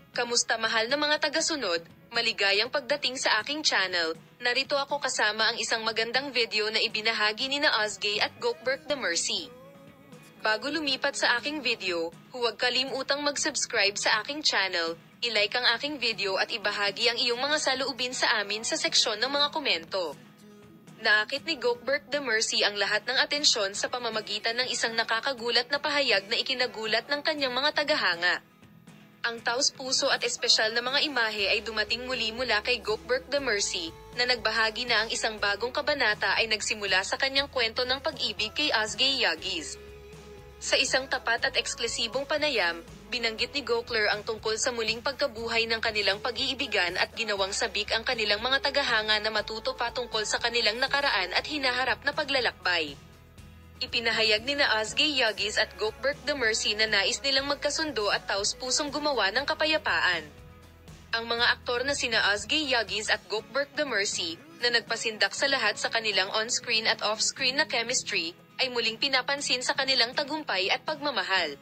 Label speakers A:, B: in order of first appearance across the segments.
A: Kamusta mahal na mga tagasunod, maligayang pagdating sa aking channel. Narito ako kasama ang isang magandang video na ibinahagi ni na Ozgay at Gokberk The Mercy. Bago lumipat sa aking video, huwag kalimutang mag-subscribe sa aking channel, i-like ang aking video at ibahagi ang iyong mga saloobin sa amin sa seksyon ng mga komento. Naakit ni Gokberk The Mercy ang lahat ng atensyon sa pamamagitan ng isang nakakagulat na pahayag na ikinagulat ng kanyang mga tagahanga. Ang taos-puso at espesyal na mga imahe ay dumating muli mula kay Gokberk The Mercy, na nagbahagi na ang isang bagong kabanata ay nagsimula sa kanyang kwento ng pag-ibig kay Ozgay Yagis. Sa isang tapat at eksklusibong panayam, binanggit ni Gokler ang tungkol sa muling pagkabuhay ng kanilang pag-iibigan at ginawang sabik ang kanilang mga tagahanga na matuto patungkol sa kanilang nakaraan at hinaharap na paglalakbay. Ipinahayag ni na Ozgay Yagis at Gokberk The Mercy na nais nilang magkasundo at taos-pusong gumawa ng kapayapaan. Ang mga aktor na sina Ozgay Yagis at Gokberk The Mercy, na nagpasindak sa lahat sa kanilang on-screen at off-screen na chemistry, ay muling pinapansin sa kanilang tagumpay at pagmamahal.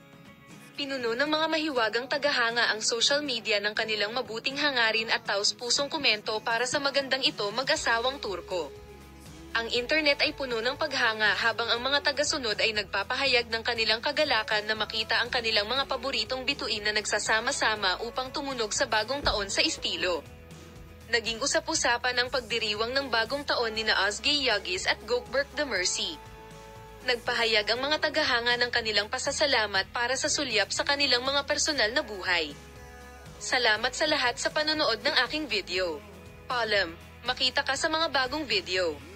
A: Pinuno ng mga mahiwagang tagahanga ang social media ng kanilang mabuting hangarin at taos-pusong komento para sa magandang ito mag-asawang Turko. Ang internet ay puno ng paghanga habang ang mga tagasunod ay nagpapahayag ng kanilang kagalakan na makita ang kanilang mga paboritong bituin na nagsasama-sama upang tumunog sa bagong taon sa estilo. Naging usap-usapan ang pagdiriwang ng bagong taon ni na Ozgay Yagis at Gokberk The Mercy. Nagpahayag ang mga tagahanga ng kanilang pasasalamat para sa sulyap sa kanilang mga personal na buhay. Salamat sa lahat sa panonood ng aking video. Paalam, makita ka sa mga bagong video.